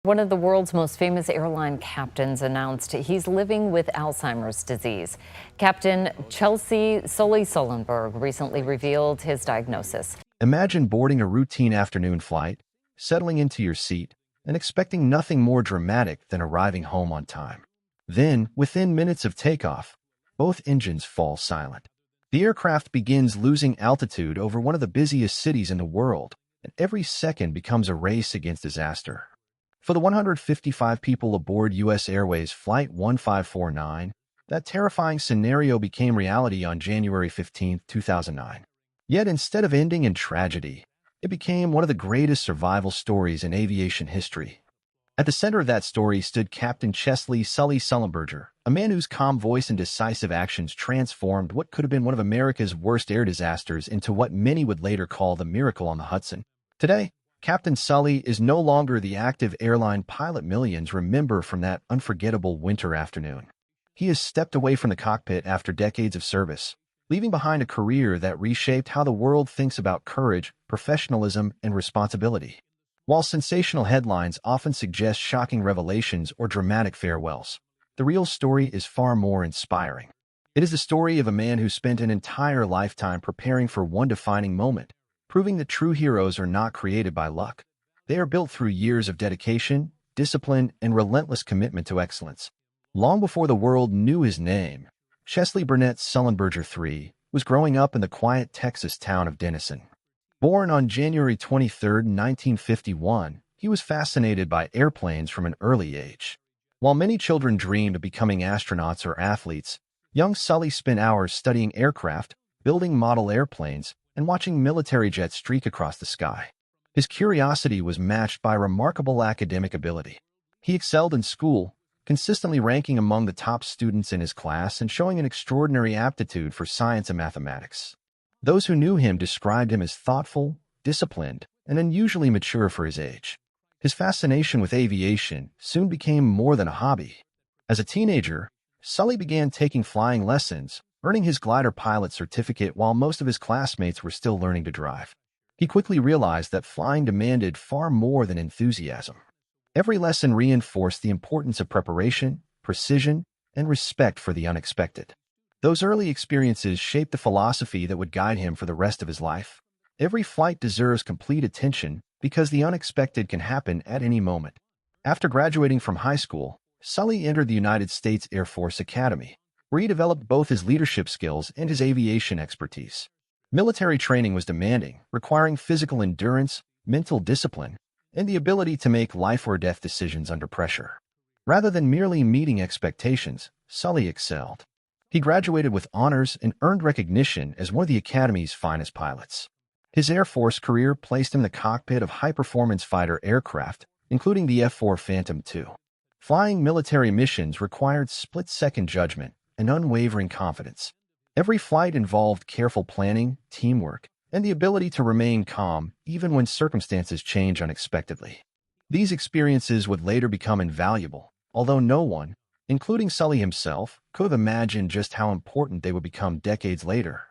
One of the world's most famous airline captains announced he's living with Alzheimer's disease. Captain Sully Sullenberger recently revealed his diagnosis. Imagine boarding a routine afternoon flight, settling into your seat, and expecting nothing more dramatic than arriving home on time. Then, within minutes of takeoff, both engines fall silent. The aircraft begins losing altitude over one of the busiest cities in the world, and every second becomes a race against disaster. For the 155 people aboard US Airways Flight 1549, that terrifying scenario became reality on January 15, 2009. Yet instead of ending in tragedy, it became one of the greatest survival stories in aviation history. At the center of that story stood Captain Chesley Sullenberger, a man whose calm voice and decisive actions transformed what could have been one of America's worst air disasters into what many would later call the miracle on the Hudson. Today, Captain Sully is no longer the active airline pilot millions remember from that unforgettable winter afternoon. He has stepped away from the cockpit after decades of service, leaving behind a career that reshaped how the world thinks about courage, professionalism, and responsibility. While sensational headlines often suggest shocking revelations or dramatic farewells, the real story is far more inspiring. It is the story of a man who spent an entire lifetime preparing for one defining moment, proving that true heroes are not created by luck. They are built through years of dedication, discipline, and relentless commitment to excellence. Long before the world knew his name, Chesley Burnett Sullenberger III was growing up in the quiet Texas town of Denison. Born on January 23, 1951, he was fascinated by airplanes from an early age. While many children dreamed of becoming astronauts or athletes, young Sully spent hours studying aircraft, building model airplanes, and watching military jets streak across the sky. His curiosity was matched by remarkable academic ability. He excelled in school, consistently ranking among the top students in his class and showing an extraordinary aptitude for science and mathematics. Those who knew him described him as thoughtful, disciplined, and unusually mature for his age. His fascination with aviation soon became more than a hobby. As a teenager, Sully began taking flying lessons, earning his glider pilot certificate while most of his classmates were still learning to drive. He quickly realized that flying demanded far more than enthusiasm. Every lesson reinforced the importance of preparation, precision, and respect for the unexpected. Those early experiences shaped the philosophy that would guide him for the rest of his life. Every flight deserves complete attention because the unexpected can happen at any moment. After graduating from high school, Sully entered the United States Air Force Academy, where he developed both his leadership skills and his aviation expertise. Military training was demanding, requiring physical endurance, mental discipline, and the ability to make life-or-death decisions under pressure. Rather than merely meeting expectations, Sully excelled. He graduated with honors and earned recognition as one of the Academy's finest pilots. His Air Force career placed him in the cockpit of high-performance fighter aircraft, including the F-4 Phantom II. Flying military missions required split-second judgment and unwavering confidence. Every flight involved careful planning, teamwork, and the ability to remain calm even when circumstances change unexpectedly. These experiences would later become invaluable, although no one, including Sully himself, could have imagined just how important they would become decades later.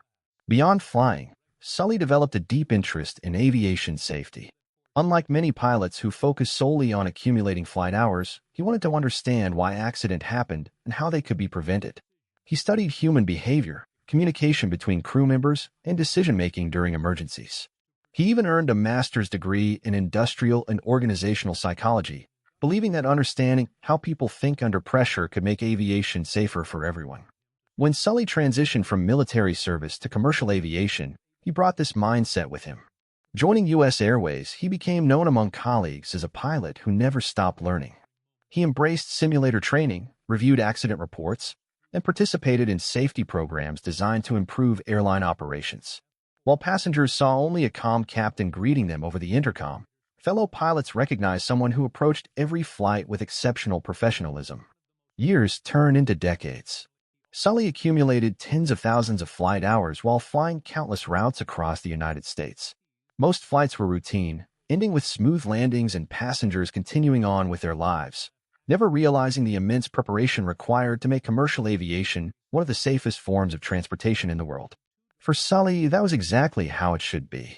Beyond flying, Sully developed a deep interest in aviation safety. Unlike many pilots who focus solely on accumulating flight hours, he wanted to understand why accidents happened and how they could be prevented. He studied human behavior, communication between crew members, and decision-making during emergencies. He even earned a master's degree in industrial and organizational psychology, believing that understanding how people think under pressure could make aviation safer for everyone. When Sully transitioned from military service to commercial aviation, he brought this mindset with him. Joining US Airways, he became known among colleagues as a pilot who never stopped learning. He embraced simulator training, reviewed accident reports, and participated in safety programs designed to improve airline operations. While passengers saw only a calm captain greeting them over the intercom, fellow pilots recognized someone who approached every flight with exceptional professionalism. Years turned into decades. Sully accumulated tens of thousands of flight hours while flying countless routes across the United States. Most flights were routine, ending with smooth landings and passengers continuing on with their lives, never realizing the immense preparation required to make commercial aviation one of the safest forms of transportation in the world. For Sully, that was exactly how it should be.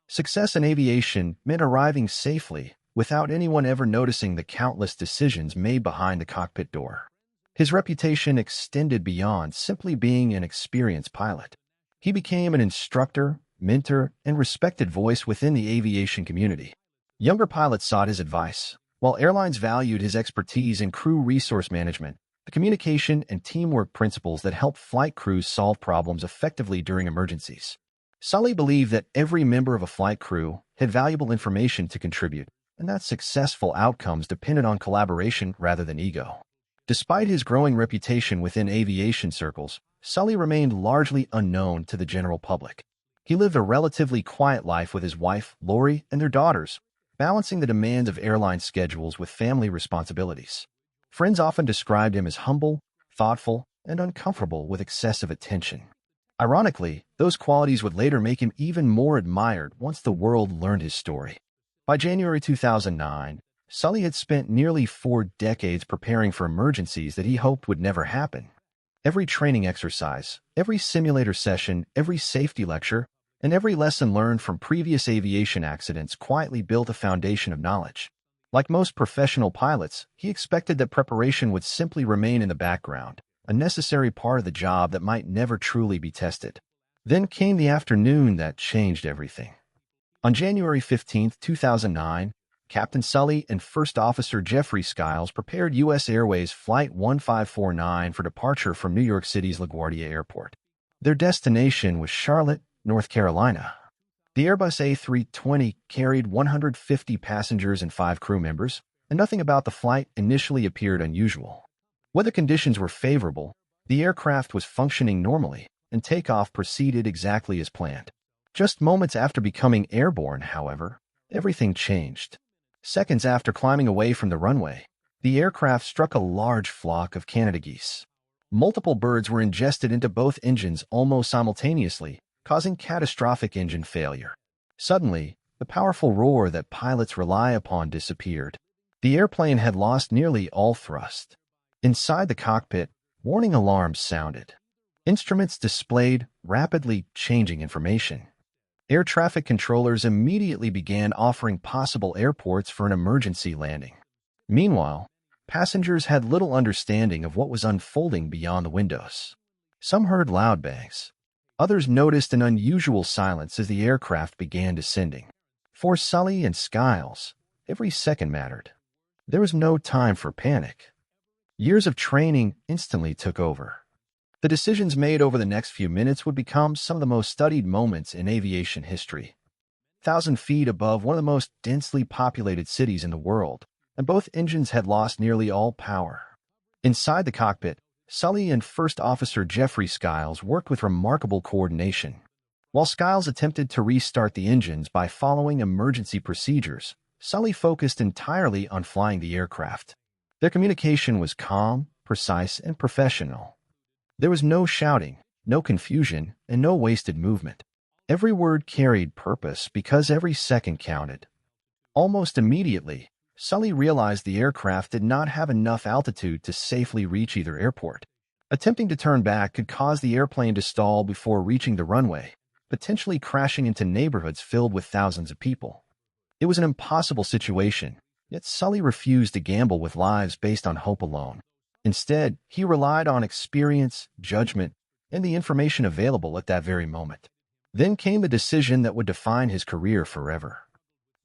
Success in aviation meant arriving safely, without anyone ever noticing the countless decisions made behind the cockpit door. His reputation extended beyond simply being an experienced pilot. He became an instructor, mentor, and respected voice within the aviation community. Younger pilots sought his advice, while airlines valued his expertise in crew resource management, the communication and teamwork principles that helped flight crews solve problems effectively during emergencies. Sully believed that every member of a flight crew had valuable information to contribute, and that successful outcomes depended on collaboration rather than ego. Despite his growing reputation within aviation circles, Sully remained largely unknown to the general public. He lived a relatively quiet life with his wife, Lori, and their daughters, balancing the demands of airline schedules with family responsibilities. Friends often described him as humble, thoughtful, and uncomfortable with excessive attention. Ironically, those qualities would later make him even more admired once the world learned his story. By January 2009, Sully had spent nearly 4 decades preparing for emergencies that he hoped would never happen. Every training exercise, every simulator session, every safety lecture, and every lesson learned from previous aviation accidents quietly built a foundation of knowledge. Like most professional pilots, he expected that preparation would simply remain in the background, a necessary part of the job that might never truly be tested. Then came the afternoon that changed everything. On January 15, 2009, Captain Sully and First Officer Jeffrey Skiles prepared US Airways Flight 1549 for departure from New York City's LaGuardia Airport. Their destination was Charlotte, North Carolina. The Airbus A320 carried 150 passengers and 5 crew members, and nothing about the flight initially appeared unusual. Weather conditions were favorable, the aircraft was functioning normally, and takeoff proceeded exactly as planned. Just moments after becoming airborne, however, everything changed. Seconds after climbing away from the runway, the aircraft struck a large flock of Canada geese. Multiple birds were ingested into both engines almost simultaneously, causing catastrophic engine failure. Suddenly, the powerful roar that pilots rely upon disappeared. The airplane had lost nearly all thrust. Inside the cockpit, warning alarms sounded. Instruments displayed rapidly changing information. Air traffic controllers immediately began offering possible airports for an emergency landing. Meanwhile, passengers had little understanding of what was unfolding beyond the windows. Some heard loud bangs. Others noticed an unusual silence as the aircraft began descending. For Sully and Skiles, every second mattered. There was no time for panic. Years of training instantly took over. The decisions made over the next few minutes would become some of the most studied moments in aviation history. 1,000 feet above one of the most densely populated cities in the world, and both engines had lost nearly all power. Inside the cockpit, Sully and First Officer Jeffrey Skiles worked with remarkable coordination. While Skiles attempted to restart the engines by following emergency procedures, Sully focused entirely on flying the aircraft. Their communication was calm, precise, and professional. There was no shouting, no confusion, and no wasted movement. Every word carried purpose because every second counted. Almost immediately, Sully realized the aircraft did not have enough altitude to safely reach either airport. Attempting to turn back could cause the airplane to stall before reaching the runway, potentially crashing into neighborhoods filled with thousands of people. It was an impossible situation, yet Sully refused to gamble with lives based on hope alone. Instead, he relied on experience, judgment, and the information available at that very moment. Then came the decision that would define his career forever.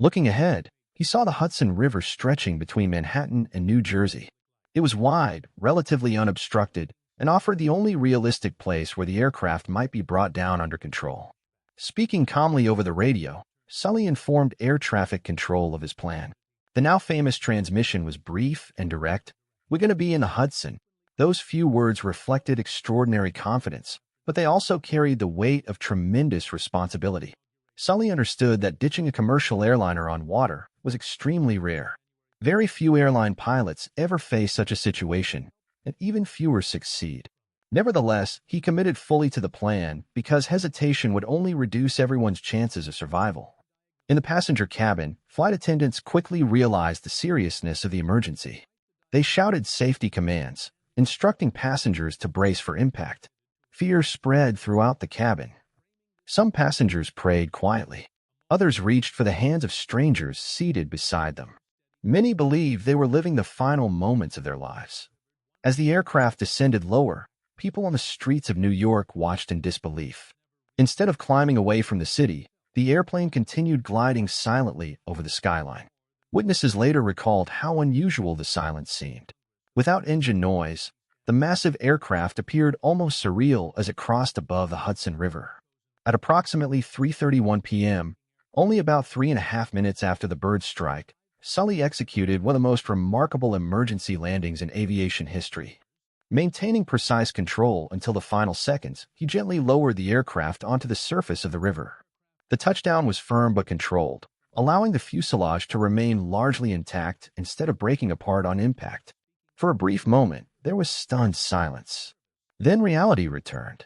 Looking ahead, he saw the Hudson River stretching between Manhattan and New Jersey. It was wide, relatively unobstructed, and offered the only realistic place where the aircraft might be brought down under control. Speaking calmly over the radio, Sully informed air traffic control of his plan. The now famous transmission was brief and direct. "We're going to be in the Hudson." Those few words reflected extraordinary confidence, but they also carried the weight of tremendous responsibility. Sully understood that ditching a commercial airliner on water was extremely rare. Very few airline pilots ever face such a situation, and even fewer succeed. Nevertheless, he committed fully to the plan because hesitation would only reduce everyone's chances of survival. In the passenger cabin, flight attendants quickly realized the seriousness of the emergency. They shouted safety commands, instructing passengers to brace for impact. Fear spread throughout the cabin. Some passengers prayed quietly. Others reached for the hands of strangers seated beside them. Many believed they were living the final moments of their lives. As the aircraft descended lower, people on the streets of New York watched in disbelief. Instead of climbing away from the city, the airplane continued gliding silently over the skyline. Witnesses later recalled how unusual the silence seemed. Without engine noise, the massive aircraft appeared almost surreal as it crossed above the Hudson River. At approximately 3:31 p.m., only about 3.5 minutes after the bird strike, Sully executed one of the most remarkable emergency landings in aviation history. Maintaining precise control until the final seconds, he gently lowered the aircraft onto the surface of the river. The touchdown was firm but controlled, allowing the fuselage to remain largely intact instead of breaking apart on impact. For a brief moment, there was stunned silence. Then reality returned.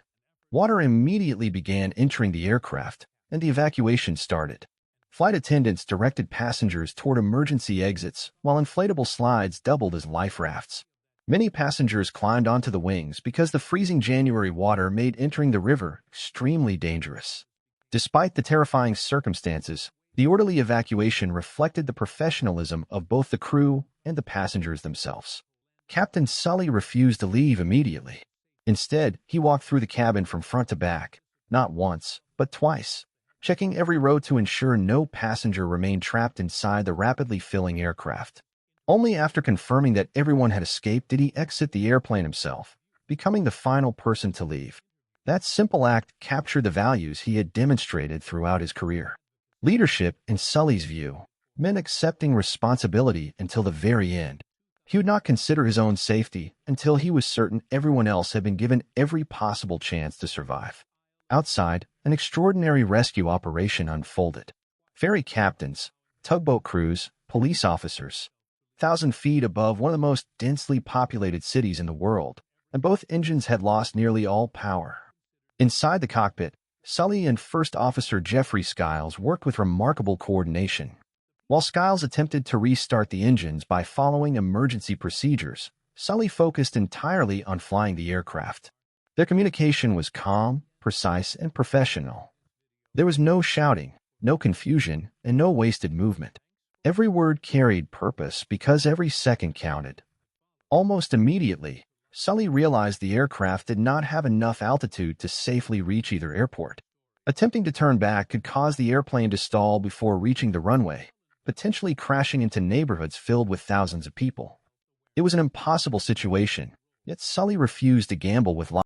Water immediately began entering the aircraft, and the evacuation started. Flight attendants directed passengers toward emergency exits, while inflatable slides doubled as life rafts. Many passengers climbed onto the wings because the freezing January water made entering the river extremely dangerous. Despite the terrifying circumstances, the orderly evacuation reflected the professionalism of both the crew and the passengers themselves. Captain Sully refused to leave immediately. Instead, he walked through the cabin from front to back, not once, but twice, checking every row to ensure no passenger remained trapped inside the rapidly filling aircraft. Only after confirming that everyone had escaped did he exit the airplane himself, becoming the final person to leave. That simple act captured the values he had demonstrated throughout his career. Leadership, in Sully's view, meant accepting responsibility until the very end. He would not consider his own safety until he was certain everyone else had been given every possible chance to survive. Outside, an extraordinary rescue operation unfolded. Ferry captains, tugboat crews, police officers, 1,000 feet above one of the most densely populated cities in the world, and both engines had lost nearly all power. Inside the cockpit, Sully and First Officer Jeffrey Skiles worked with remarkable coordination. While Skiles attempted to restart the engines by following emergency procedures, Sully focused entirely on flying the aircraft. Their communication was calm, precise, and professional. There was no shouting, no confusion, and no wasted movement. Every word carried purpose because every second counted. Almost immediately, Sully realized the aircraft did not have enough altitude to safely reach either airport. Attempting to turn back could cause the airplane to stall before reaching the runway, potentially crashing into neighborhoods filled with thousands of people. It was an impossible situation, yet Sully refused to gamble with life.